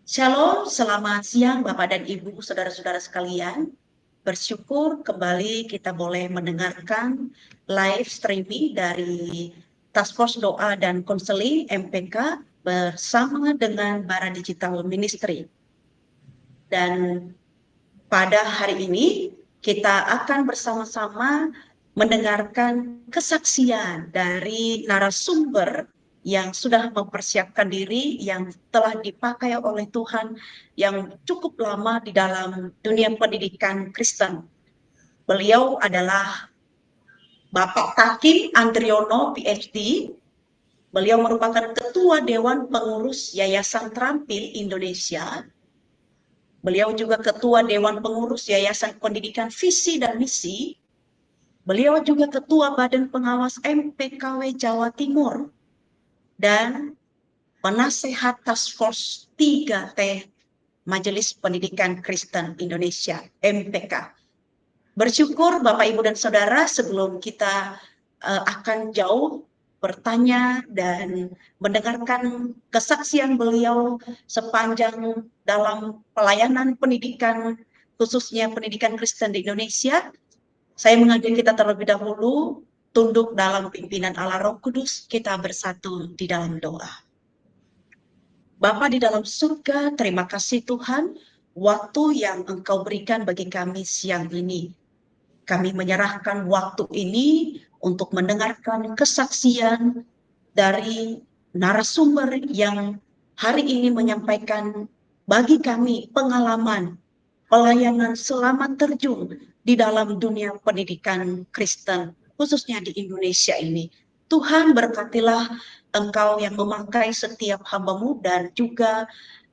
Shalom, selamat siang Bapak dan Ibu, saudara-saudara sekalian. Bersyukur kembali kita boleh mendengarkan live streaming dari Task Force Doa dan Konseling MPK bersama dengan Bara Digital Ministry. Dan pada hari ini kita akan bersama-sama mendengarkan kesaksian dari narasumber yang sudah mempersiapkan diri, yang telah dipakai oleh Tuhan, yang cukup lama di dalam dunia pendidikan Kristen. Beliau adalah Bapak Takim Andriono, PhD. Beliau merupakan Ketua Dewan Pengurus Yayasan Terampil Indonesia. Beliau juga Ketua Dewan Pengurus Yayasan Pendidikan Visi dan Misi. Beliau juga Ketua Badan Pengawas MPKW Jawa Timur dan penasehat Task Force 3T Majelis Pendidikan Kristen Indonesia MPK. Bersyukur Bapak Ibu dan Saudara, sebelum kita akan jauh bertanya dan mendengarkan kesaksian beliau sepanjang dalam pelayanan pendidikan, khususnya pendidikan Kristen di Indonesia, saya mengajak kita terlebih dahulu tunduk dalam pimpinan Allah Roh Kudus, kita bersatu di dalam doa. Bapa di dalam surga, terima kasih Tuhan, waktu yang Engkau berikan bagi kami siang ini. Kami menyerahkan waktu ini untuk mendengarkan kesaksian dari narasumber yang hari ini menyampaikan bagi kami pengalaman pelayanan selama terjun di dalam dunia pendidikan Kristen, khususnya di Indonesia ini. Tuhan berkatilah Engkau yang memakai setiap hamba-Mu dan juga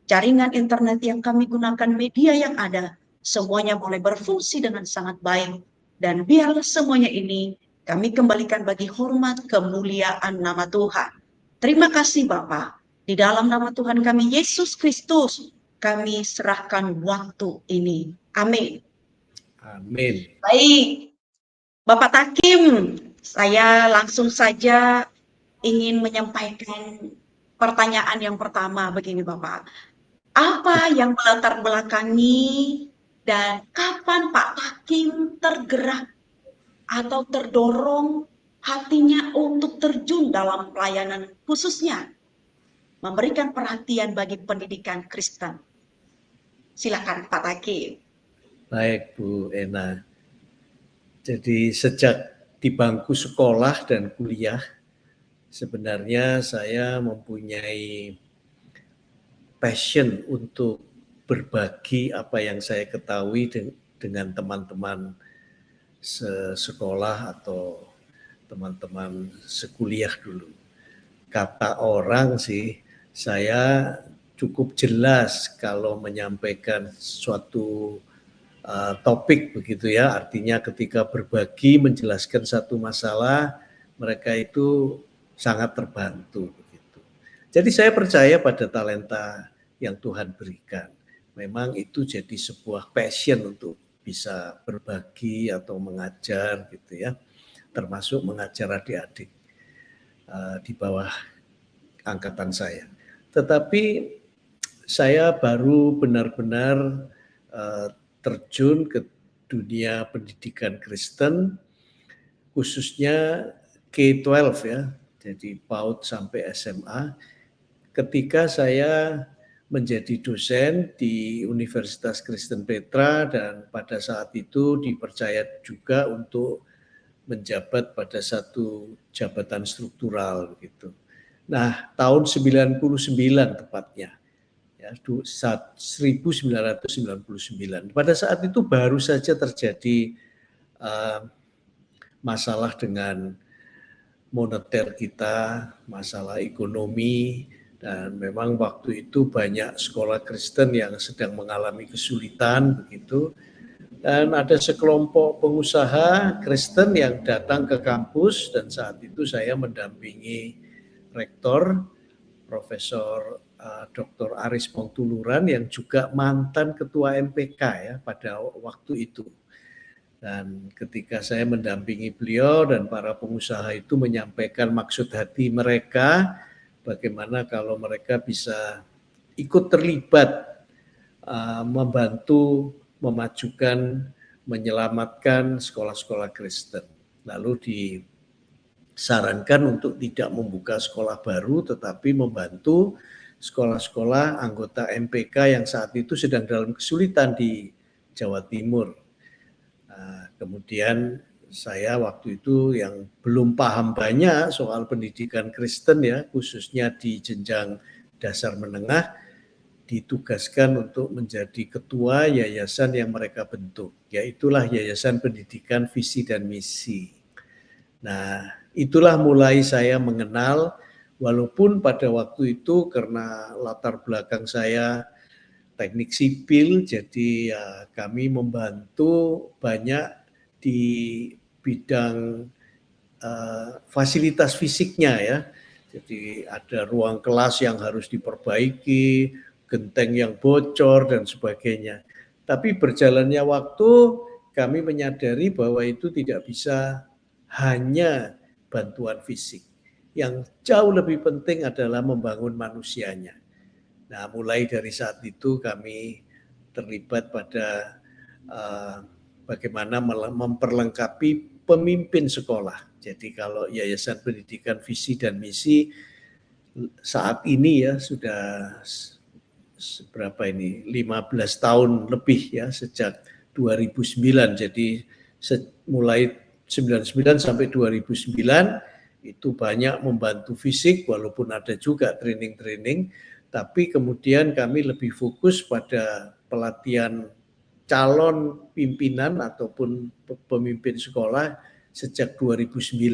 jaringan internet yang kami gunakan, media yang ada, semuanya boleh berfungsi dengan sangat baik. Dan biarlah semuanya ini kami kembalikan bagi hormat kemuliaan nama Tuhan. Terima kasih Bapa. Di dalam nama Tuhan kami Yesus Kristus, kami serahkan waktu ini. Amin. Amin. Baik, Bapak Takim, saya langsung saja ingin menyampaikan pertanyaan yang pertama begini Bapak. Apa yang melatar belakangi dan kapan Pak Takim tergerak atau terdorong hatinya untuk terjun dalam pelayanan, khususnya memberikan perhatian bagi pendidikan Kristen? Silakan Pak Takim. Baik Bu Ena. Jadi sejak di bangku sekolah dan kuliah, sebenarnya saya mempunyai passion untuk berbagi apa yang saya ketahui dengan teman-teman sekolah atau teman-teman sekuliah dulu. Kata orang sih, saya cukup jelas kalau menyampaikan suatu topik begitu ya, artinya ketika berbagi menjelaskan satu masalah, mereka itu sangat terbantu begitu. Jadi saya percaya pada talenta yang Tuhan berikan. Memang itu jadi sebuah passion untuk bisa berbagi atau mengajar gitu ya, termasuk mengajar adik-adik di bawah angkatan saya. Tetapi saya baru benar-benar terjun ke dunia pendidikan Kristen, khususnya K-12 ya, jadi PAUD sampai SMA, ketika saya menjadi dosen di Universitas Kristen Petra dan pada saat itu dipercaya juga untuk menjabat pada satu jabatan struktural gitu. Nah, tahun 99 tepatnya, ya, 1999. Pada saat itu baru saja terjadi masalah dengan moneter kita, masalah ekonomi, dan memang waktu itu banyak sekolah Kristen yang sedang mengalami kesulitan begitu. Dan ada sekelompok pengusaha Kristen yang datang ke kampus dan saat itu saya mendampingi rektor Profesor Dr. Aris Pontuluran yang juga mantan ketua MPK ya pada waktu itu. Dan ketika saya mendampingi beliau dan para pengusaha itu menyampaikan maksud hati mereka, bagaimana kalau mereka bisa ikut terlibat membantu memajukan, menyelamatkan sekolah-sekolah Kristen. Lalu disarankan untuk tidak membuka sekolah baru, tetapi membantu sekolah-sekolah anggota MPK yang saat itu sedang dalam kesulitan di Jawa Timur. Kemudian saya waktu itu yang belum paham banyak soal pendidikan Kristen ya, khususnya di jenjang dasar menengah, ditugaskan untuk menjadi ketua yayasan yang mereka bentuk, yaitulah Yayasan Pendidikan Visi dan Misi. Nah, itulah mulai saya mengenal, walaupun pada waktu itu karena latar belakang saya teknik sipil, jadi ya kami membantu banyak di bidang fasilitas fisiknya ya. Jadi ada ruang kelas yang harus diperbaiki, genteng yang bocor dan sebagainya. Tapi berjalannya waktu kami menyadari bahwa itu tidak bisa hanya bantuan fisik. Yang jauh lebih penting adalah membangun manusianya. Nah, mulai dari saat itu kami terlibat pada bagaimana memperlengkapi pemimpin sekolah. Jadi kalau Yayasan Pendidikan Visi dan Misi saat ini ya sudah berapa ini 15 tahun lebih ya sejak 2009. Jadi mulai 99 sampai 2009 itu banyak membantu fisik walaupun ada juga training-training, tapi kemudian kami lebih fokus pada pelatihan calon pimpinan ataupun pemimpin sekolah sejak 2009.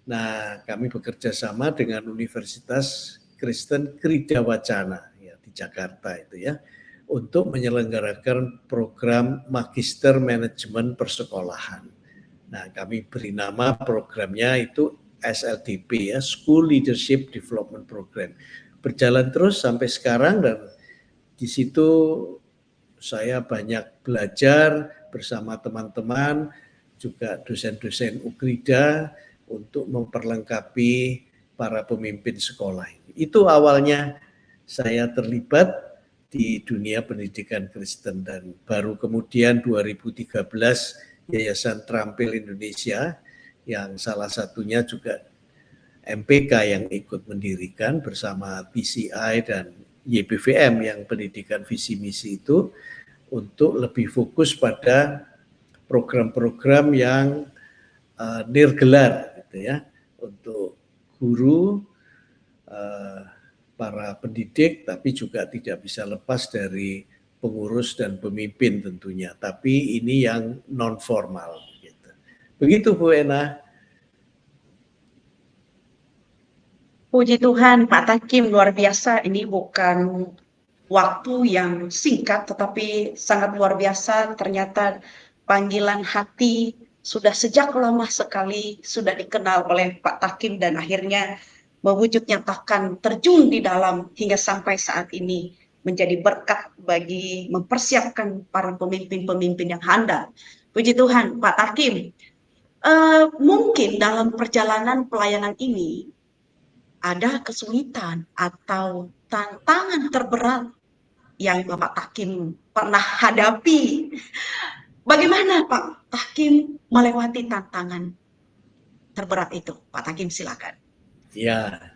Nah, kami bekerja sama dengan Universitas Kristen Krida Wacana ya, di Jakarta itu ya, untuk menyelenggarakan program Magister Manajemen Persekolahan. Nah, kami beri nama programnya itu SLDP ya, School Leadership Development Program. Berjalan terus sampai sekarang dan di situ saya banyak belajar bersama teman-teman, juga dosen-dosen Ukrida untuk memperlengkapi para pemimpin sekolah. Itu awalnya saya terlibat di dunia pendidikan Kristen dan baru kemudian 2013 Yayasan Terampil Indonesia yang salah satunya juga MPK yang ikut mendirikan bersama PCI dan YPVM yang pendidikan visi misi itu untuk lebih fokus pada program-program yang nirgelar gitu ya, untuk guru, para pendidik, tapi juga tidak bisa lepas dari pengurus dan pemimpin tentunya. Tapi ini yang non formal. Gitu. Begitu Bu Ena. Puji Tuhan, Pak Takim luar biasa. Ini bukan waktu yang singkat, tetapi sangat luar biasa. Ternyata panggilan hati sudah sejak lama sekali sudah dikenal oleh Pak Takim dan akhirnya mewujud nyatakan terjun di dalam hingga sampai saat ini menjadi berkat bagi mempersiapkan para pemimpin-pemimpin yang handal. Puji Tuhan, Pak Takim. Mungkin dalam perjalanan pelayanan ini ada kesulitan atau tantangan terberat yang Bapak Takim pernah hadapi. Bagaimana Pak Takim melewati tantangan terberat itu? Pak Takim silakan. Ya,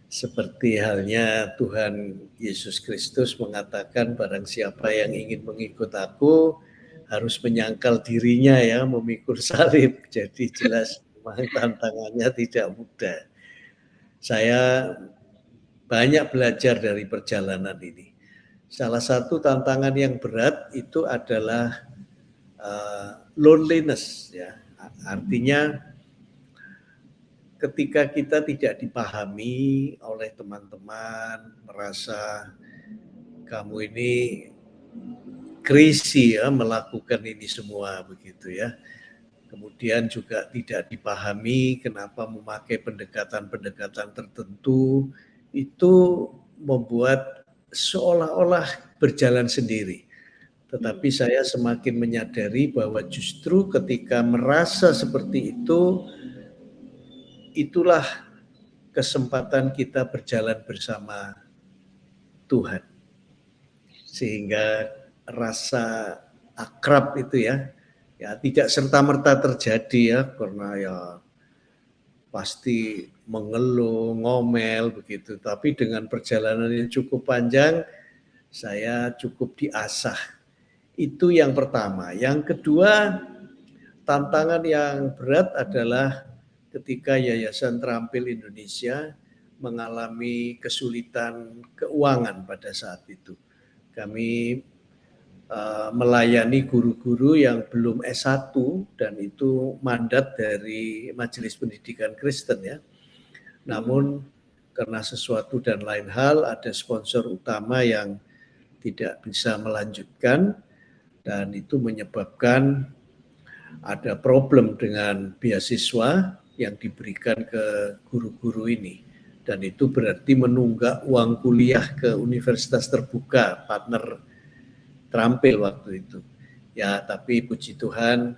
seperti halnya Tuhan Yesus Kristus mengatakan barang siapa yang ingin mengikut aku harus menyangkal dirinya ya, memikul salib. Jadi jelas memang tantangannya tidak mudah. Saya banyak belajar dari perjalanan ini. Salah satu tantangan yang berat itu adalah loneliness ya. Artinya ketika kita tidak dipahami oleh teman-teman, merasa kamu ini crazy ya melakukan ini semua begitu ya. Kemudian juga tidak dipahami kenapa memakai pendekatan-pendekatan tertentu, itu membuat seolah-olah berjalan sendiri. Tetapi saya semakin menyadari bahwa justru ketika merasa seperti itu, itulah kesempatan kita berjalan bersama Tuhan. Sehingga rasa akrab itu ya tidak serta-merta terjadi ya, karena ya pasti mengeluh, ngomel begitu. Tapi dengan perjalanan yang cukup panjang, saya cukup diasah. Itu yang pertama. Yang kedua, tantangan yang berat adalah ketika Yayasan Terampil Indonesia mengalami kesulitan keuangan pada saat itu. Kami melayani guru-guru yang belum S1 dan itu mandat dari Majelis Pendidikan Kristen ya. Namun karena sesuatu dan lain hal ada sponsor utama yang tidak bisa melanjutkan dan itu menyebabkan ada problem dengan beasiswa yang diberikan ke guru-guru ini. Dan itu berarti menunggak uang kuliah ke universitas terbuka, partner Terampil waktu itu. Ya, tapi puji Tuhan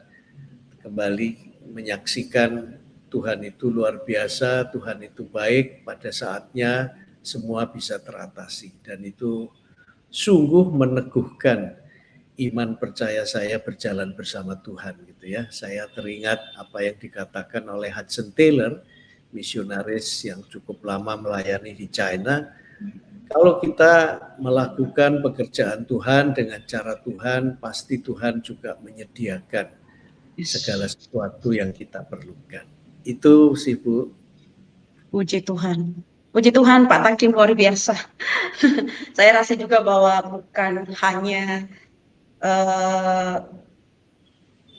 kembali menyaksikan Tuhan itu luar biasa, Tuhan itu baik, pada saatnya semua bisa teratasi. Dan itu sungguh meneguhkan iman percaya saya berjalan bersama Tuhan gitu ya. Saya teringat apa yang dikatakan oleh Hudson Taylor, misionaris yang cukup lama melayani di China. Kalau kita melakukan pekerjaan Tuhan dengan cara Tuhan, pasti Tuhan juga menyediakan segala sesuatu yang kita perlukan. Itu sih Bu. Puji Tuhan. Puji Tuhan Pak Takim, luar biasa. Saya rasa juga bahwa bukan hanya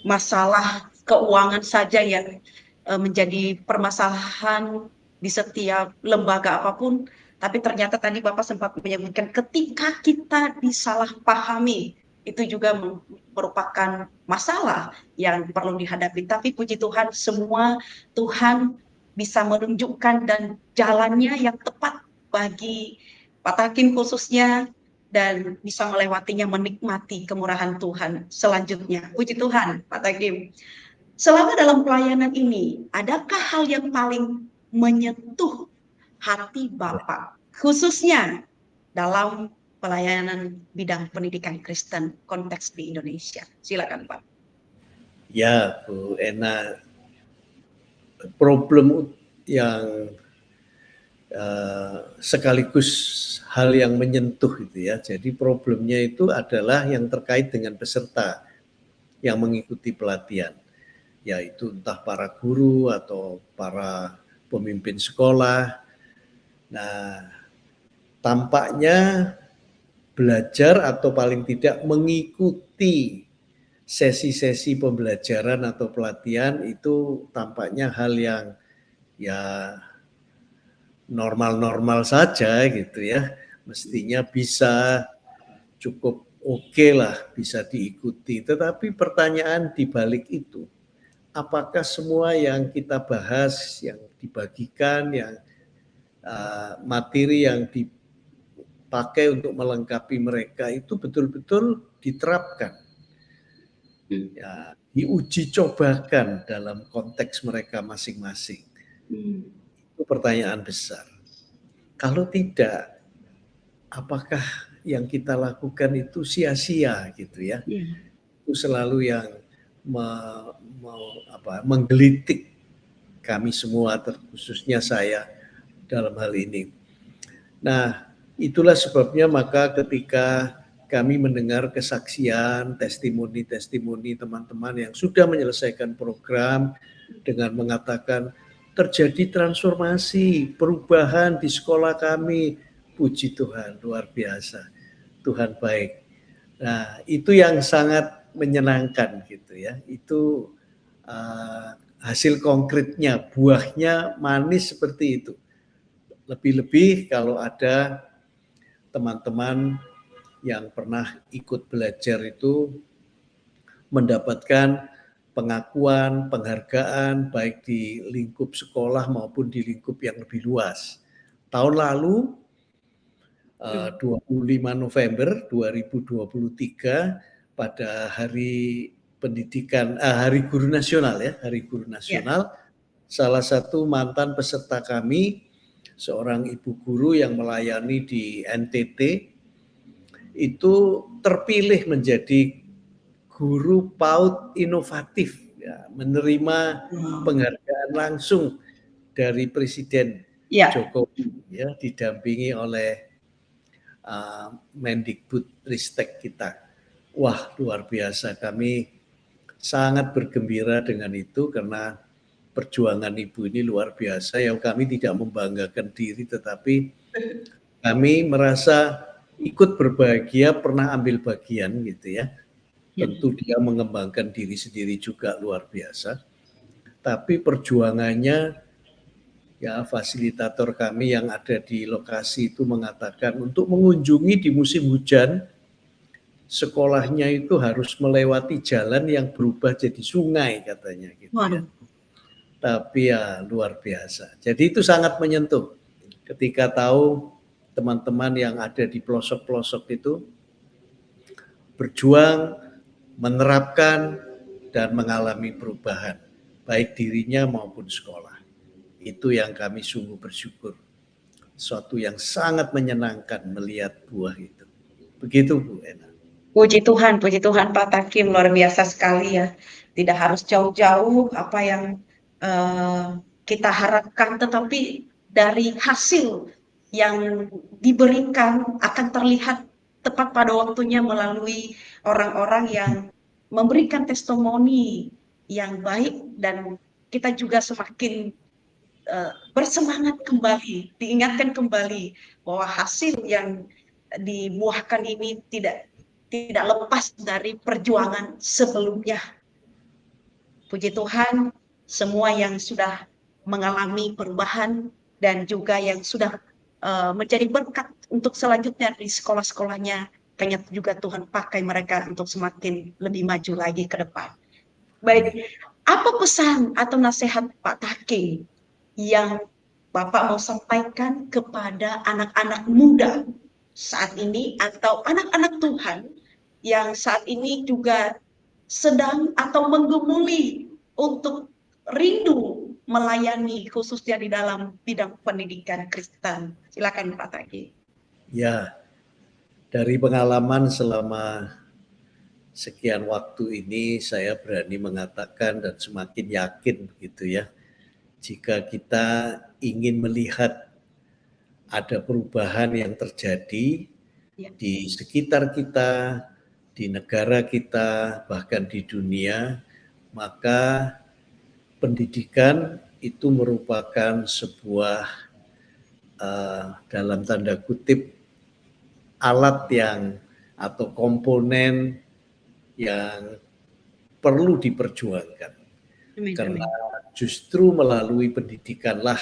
masalah keuangan saja yang menjadi permasalahan di setiap lembaga apapun, tapi ternyata tadi Bapak sempat menyebutkan ketika kita disalahpahami, itu juga merupakan masalah yang perlu dihadapi. Tapi puji Tuhan, semua Tuhan bisa menunjukkan dan jalannya yang tepat bagi Pak Takim khususnya, dan bisa melewatinya, menikmati kemurahan Tuhan selanjutnya. Puji Tuhan, Pak Takim. Selama dalam pelayanan ini, adakah hal yang paling menyentuh hati Bapak, khususnya dalam pelayanan bidang pendidikan Kristen konteks di Indonesia? Silakan Pak. Ya Bu Ena, problem yang sekaligus hal yang menyentuh gitu ya. Jadi problemnya itu adalah yang terkait dengan peserta yang mengikuti pelatihan, yaitu entah para guru atau para pemimpin sekolah. Nah, tampaknya belajar atau paling tidak mengikuti sesi-sesi pembelajaran atau pelatihan itu tampaknya hal yang ya normal-normal saja gitu ya. Mestinya bisa cukup oke lah, bisa diikuti. Tetapi pertanyaan di balik itu, apakah semua yang kita bahas, yang dibagikan, yang materi yang dipakai untuk melengkapi mereka itu betul-betul diterapkan, ya, diuji cobakan dalam konteks mereka masing-masing. Itu pertanyaan besar. Kalau tidak, apakah yang kita lakukan itu sia-sia gitu ya? Itu selalu yang menggelitik kami semua, khususnya saya dalam hal ini. Nah, itulah sebabnya maka ketika kami mendengar kesaksian, testimoni-testimoni teman-teman yang sudah menyelesaikan program dengan mengatakan terjadi transformasi, perubahan di sekolah kami, puji Tuhan, luar biasa, Tuhan baik. Nah, itu yang sangat menyenangkan gitu ya. Itu hasil konkretnya, buahnya manis seperti itu. Lebih-lebih kalau ada teman-teman yang pernah ikut belajar itu mendapatkan pengakuan, penghargaan baik di lingkup sekolah maupun di lingkup yang lebih luas. Tahun lalu 25 November 2023 pada Hari Pendidikan, Hari Guru Nasional ya, Hari Guru Nasional, salah satu mantan peserta kami seorang ibu guru yang melayani di NTT, itu terpilih menjadi guru PAUD inovatif, ya, menerima penghargaan langsung dari Presiden Ya, Jokowi, ya, didampingi oleh Mendikbud Ristek kita. Wah, luar biasa, kami sangat bergembira dengan itu karena perjuangan ibu ini luar biasa. Yang kami tidak membanggakan diri, tetapi kami merasa ikut berbahagia, pernah ambil bagian gitu ya. Tentu dia mengembangkan diri sendiri juga luar biasa. Tapi perjuangannya, ya, fasilitator kami yang ada di lokasi itu mengatakan untuk mengunjungi di musim hujan, sekolahnya itu harus melewati jalan yang berubah jadi sungai katanya gitu ya. waduh. Tapi ya luar biasa. Jadi itu sangat menyentuh ketika tahu teman-teman yang ada di pelosok-pelosok itu berjuang, menerapkan, dan mengalami perubahan, baik dirinya maupun sekolah. Itu yang kami sungguh bersyukur. Suatu yang sangat menyenangkan melihat buah itu. Begitu Bu Ena. Puji Tuhan Pak Takim, luar biasa sekali ya. Tidak harus jauh-jauh apa yang eh, kita harapkan, tetapi dari hasil yang diberikan akan terlihat tepat pada waktunya melalui orang-orang yang memberikan testimoni yang baik, dan kita juga semakin bersemangat kembali, diingatkan kembali bahwa hasil yang dibuahkan ini tidak lepas dari perjuangan sebelumnya. Puji Tuhan, semua yang sudah mengalami perubahan dan juga yang sudah menjadi berkat untuk selanjutnya di sekolah-sekolahnya, ternyata juga Tuhan pakai mereka untuk semakin lebih maju lagi ke depan. Baik, apa pesan atau nasihat Pak Taki yang Bapak mau sampaikan kepada anak-anak muda saat ini atau anak-anak Tuhan yang saat ini juga sedang atau menggemuli untuk rindu melayani khususnya di dalam bidang pendidikan Kristen? Silakan Pak Taki. Ya, dari pengalaman selama sekian waktu ini saya berani mengatakan dan semakin yakin begitu ya, jika kita ingin melihat ada perubahan yang terjadi di sekitar kita, di negara kita, bahkan di dunia, maka pendidikan itu merupakan sebuah dalam tanda kutip alat yang atau komponen yang perlu diperjuangkan. Karena justru melalui pendidikanlah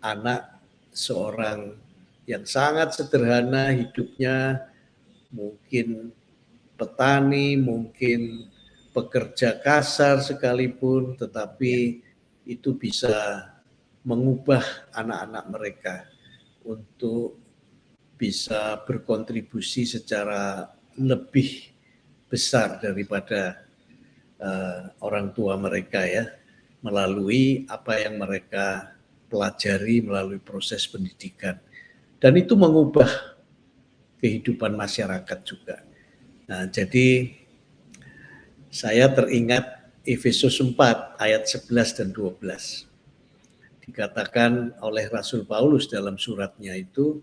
anak seorang yang sangat sederhana hidupnya, mungkin petani, mungkin pekerja kasar sekalipun, tetapi itu bisa mengubah anak-anak mereka untuk bisa berkontribusi secara lebih besar daripada orang tua mereka ya, melalui apa yang mereka pelajari melalui proses pendidikan. Dan itu mengubah kehidupan masyarakat juga. Nah, jadi saya teringat Efesus 4 ayat 11 dan 12. Dikatakan oleh Rasul Paulus dalam suratnya itu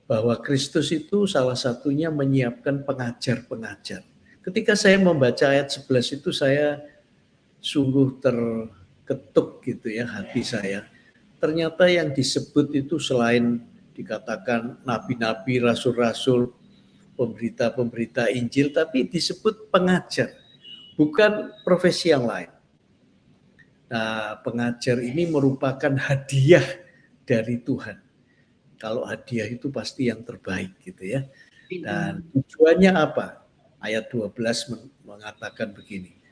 bahwa Kristus itu salah satunya menyiapkan pengajar-pengajar. Ketika saya membaca ayat 11 itu saya sungguh terketuk gitu ya hati saya. Ternyata yang disebut itu selain dikatakan nabi-nabi, rasul-rasul, pemberita-pemberita Injil, tapi disebut pengajar, bukan profesi yang lain. Nah, pengajar ini merupakan hadiah dari Tuhan. Kalau hadiah itu pasti yang terbaik gitu ya. Dan tujuannya apa? Ayat 12 mengatakan begini,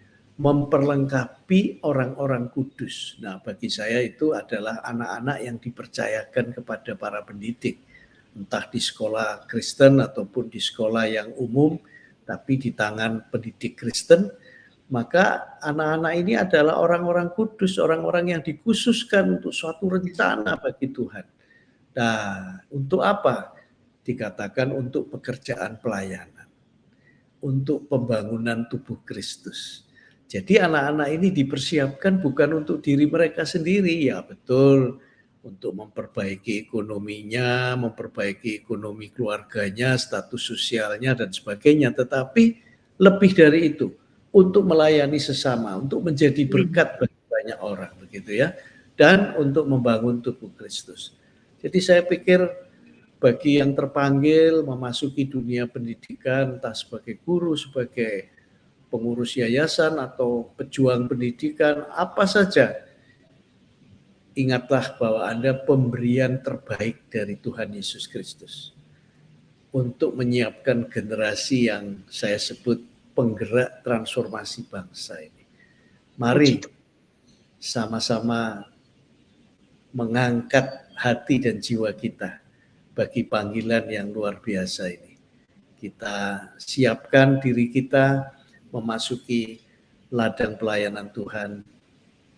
memperlengkapi orang-orang kudus. Nah, bagi saya itu adalah anak-anak yang dipercayakan kepada para pendidik, entah di sekolah Kristen ataupun di sekolah yang umum, tapi di tangan pendidik Kristen, maka anak-anak ini adalah orang-orang kudus, orang-orang yang dikhususkan untuk suatu rencana bagi Tuhan. Nah, untuk apa? Dikatakan untuk pekerjaan pelayanan, untuk pembangunan tubuh Kristus. Jadi anak-anak ini dipersiapkan bukan untuk diri mereka sendiri, ya betul, untuk memperbaiki ekonominya, memperbaiki ekonomi keluarganya, status sosialnya dan sebagainya, tetapi lebih dari itu, untuk melayani sesama, untuk menjadi berkat bagi banyak orang, begitu ya, dan untuk membangun tubuh Kristus. Jadi saya pikir bagi yang terpanggil memasuki dunia pendidikan, entah sebagai guru, sebagai pengurus yayasan atau pejuang pendidikan, apa saja, ingatlah bahwa Anda pemberian terbaik dari Tuhan Yesus Kristus untuk menyiapkan generasi yang saya sebut penggerak transformasi bangsa ini. Mari sama-sama mengangkat hati dan jiwa kita bagi panggilan yang luar biasa ini. Kita siapkan diri kita memasuki ladang pelayanan Tuhan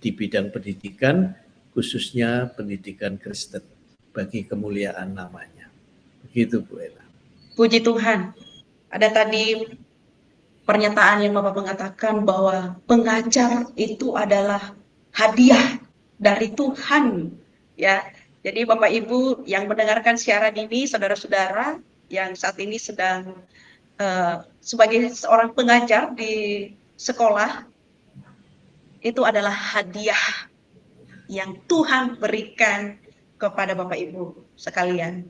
di bidang pendidikan, khususnya pendidikan Kristen, bagi kemuliaan namanya. Begitu Bu Ella. Puji Tuhan. Ada tadi pernyataan yang Bapak mengatakan bahwa pengajar itu adalah hadiah dari Tuhan, ya. Jadi Bapak Ibu yang mendengarkan siaran ini, saudara-saudara yang saat ini sedang sebagai seorang pengajar di sekolah, itu adalah hadiah yang Tuhan berikan kepada Bapak Ibu sekalian.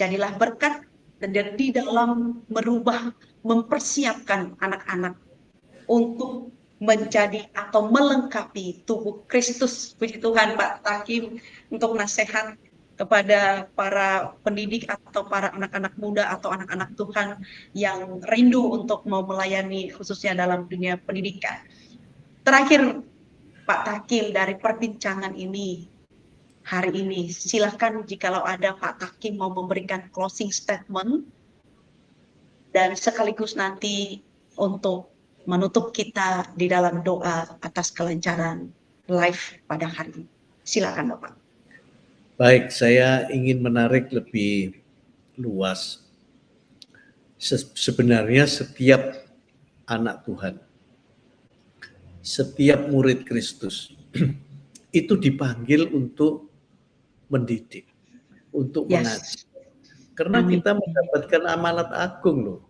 Jadilah berkat dan di dalam merubah, mempersiapkan anak-anak untuk menjadi atau melengkapi tubuh Kristus. Puji Tuhan Pak Takim untuk nasihat kepada para pendidik atau para anak-anak muda atau anak-anak Tuhan yang rindu untuk mau melayani khususnya dalam dunia pendidikan. Terakhir Pak Takim dari perbincangan ini hari ini, silakan jikalau ada Pak Takim mau memberikan closing statement dan sekaligus nanti untuk menutup kita di dalam doa atas kelancaran live pada hari ini. Silakan Bapak. Baik, saya ingin menarik lebih luas. Sebenarnya setiap anak Tuhan, setiap murid Kristus itu dipanggil untuk mendidik, untuk mengajar. Karena kita mendapatkan amanat agung loh.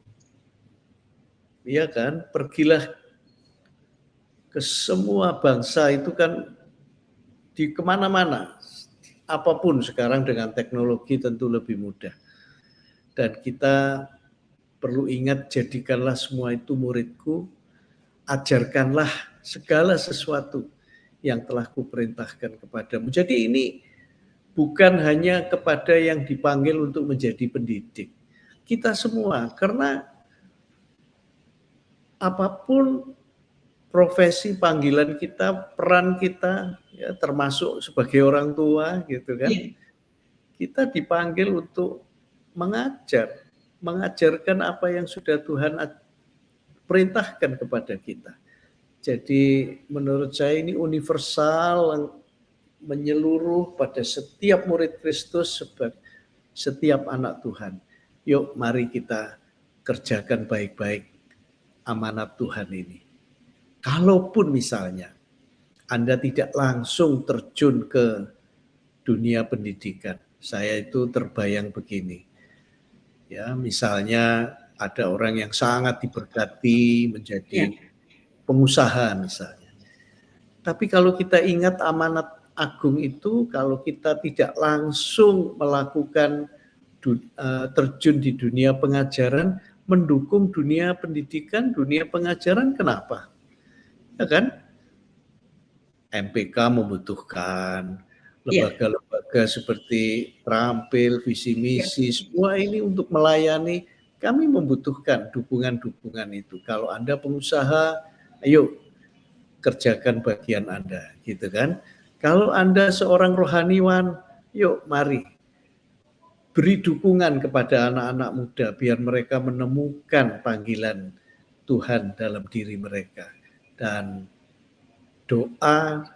Iya kan? Pergilah ke semua bangsa itu kan di kemana-mana. Apapun sekarang dengan teknologi tentu lebih mudah. Dan kita perlu ingat, jadikanlah semua itu muridku, ajarkanlah segala sesuatu yang telah kuperintahkan kepadamu. Jadi ini bukan hanya kepada yang dipanggil untuk menjadi pendidik. Kita semua, karena apapun profesi panggilan kita, peran kita, ya, termasuk sebagai orang tua gitu kan, kita dipanggil untuk mengajarkan apa yang sudah Tuhan perintahkan kepada kita. Jadi menurut saya ini universal, menyeluruh pada setiap murid Kristus, setiap anak Tuhan. Yuk mari kita kerjakan baik-baik amanat Tuhan ini. Kalaupun misalnya Anda tidak langsung terjun ke dunia pendidikan, saya itu terbayang begini. Ya, misalnya ada orang yang sangat diberkati menjadi pengusaha misalnya. Tapi kalau kita ingat amanat agung itu, kalau kita tidak langsung melakukan terjun di dunia pengajaran, mendukung dunia pendidikan, dunia pengajaran, kenapa? Ya kan? MPK membutuhkan, lembaga-lembaga seperti Terampil, Visi Misi, semua ini untuk melayani, kami membutuhkan dukungan-dukungan itu. Kalau Anda pengusaha, ayo kerjakan bagian Anda, gitu kan. Kalau Anda seorang rohaniwan, yuk mari beri dukungan kepada anak-anak muda biar mereka menemukan panggilan Tuhan dalam diri mereka. Dan doa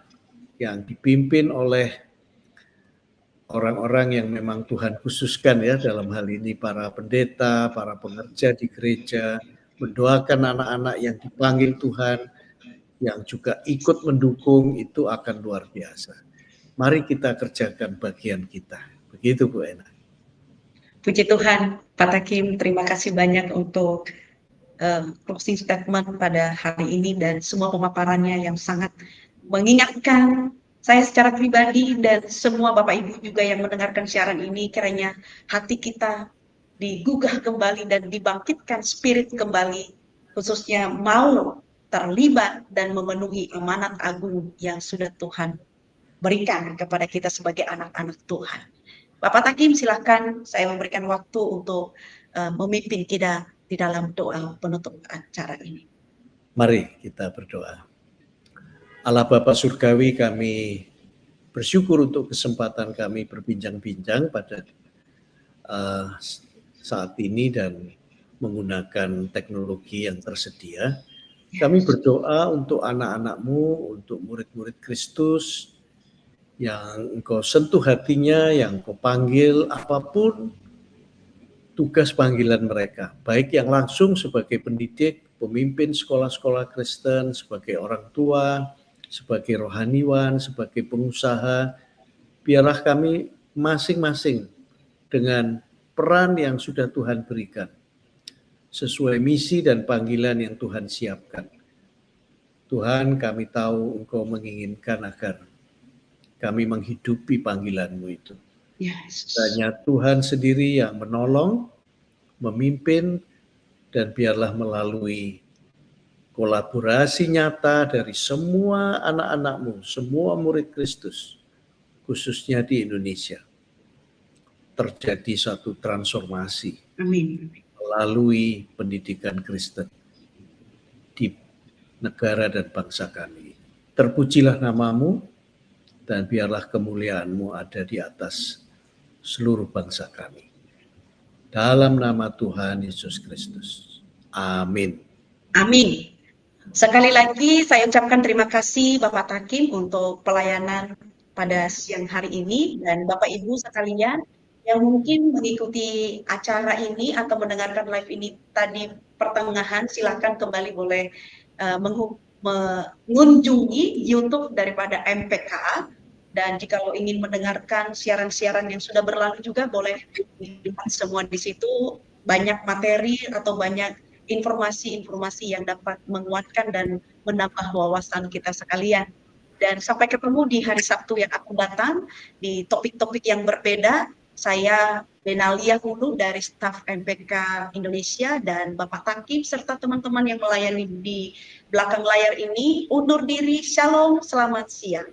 yang dipimpin oleh orang-orang yang memang Tuhan khususkan ya dalam hal ini para pendeta, para pengerja di gereja, mendoakan anak-anak yang dipanggil Tuhan, yang juga ikut mendukung itu akan luar biasa. Mari kita kerjakan bagian kita. Begitu Bu Ena. Puji Tuhan, Pak Takim, terima kasih banyak untuk closing statement pada hari ini dan semua pemaparannya yang sangat mengingatkan saya secara pribadi dan semua Bapak Ibu juga yang mendengarkan siaran ini, kiranya hati kita digugah kembali dan dibangkitkan spirit kembali, khususnya mau terlibat dan memenuhi amanat agung yang sudah Tuhan berikan kepada kita sebagai anak-anak Tuhan. Bapak Takim, silakan saya memberikan waktu untuk memimpin kita di dalam doa penutup acara ini. Mari kita berdoa. Allah Bapa Surgawi, kami bersyukur untuk kesempatan kami berbincang-bincang pada saat ini dan menggunakan teknologi yang tersedia. Kami berdoa untuk anak-anak-Mu, untuk murid-murid Kristus yang Engkau sentuh hatinya, yang Engkau panggil apapun tugas panggilan mereka, baik yang langsung sebagai pendidik, pemimpin sekolah-sekolah Kristen, sebagai orang tua, sebagai rohaniwan, sebagai pengusaha, biarlah kami masing-masing dengan peran yang sudah Tuhan berikan, sesuai misi dan panggilan yang Tuhan siapkan. Tuhan, kami tahu Engkau menginginkan agar kami menghidupi panggilan-Mu itu. Yes. Hanya Tuhan sendiri yang menolong, memimpin, dan biarlah melalui kolaborasi nyata dari semua anak-anak-Mu, semua murid Kristus, khususnya di Indonesia, terjadi satu transformasi. Amin. Melalui pendidikan Kristen di negara dan bangsa kami. Terpujilah nama-Mu, dan biarlah kemuliaan-Mu ada di atas seluruh bangsa kami. Dalam nama Tuhan Yesus Kristus. Amin. Amin. Sekali lagi saya ucapkan terima kasih Bapak Takim untuk pelayanan pada siang hari ini, dan Bapak Ibu sekalian yang mungkin mengikuti acara ini atau mendengarkan live ini tadi pertengahan, silakan kembali boleh mengunjungi YouTube daripada MPKA, dan jika lo ingin mendengarkan siaran-siaran yang sudah berlalu juga boleh lihat semua di situ, banyak materi atau banyak informasi-informasi yang dapat menguatkan dan menambah wawasan kita sekalian. Dan sampai ketemu di hari Sabtu yang akan datang di topik-topik yang berbeda. Saya Benalia Hulu dari staf MPK Indonesia dan Bapak Takim serta teman-teman yang melayani di belakang layar ini undur diri. Shalom, selamat siang.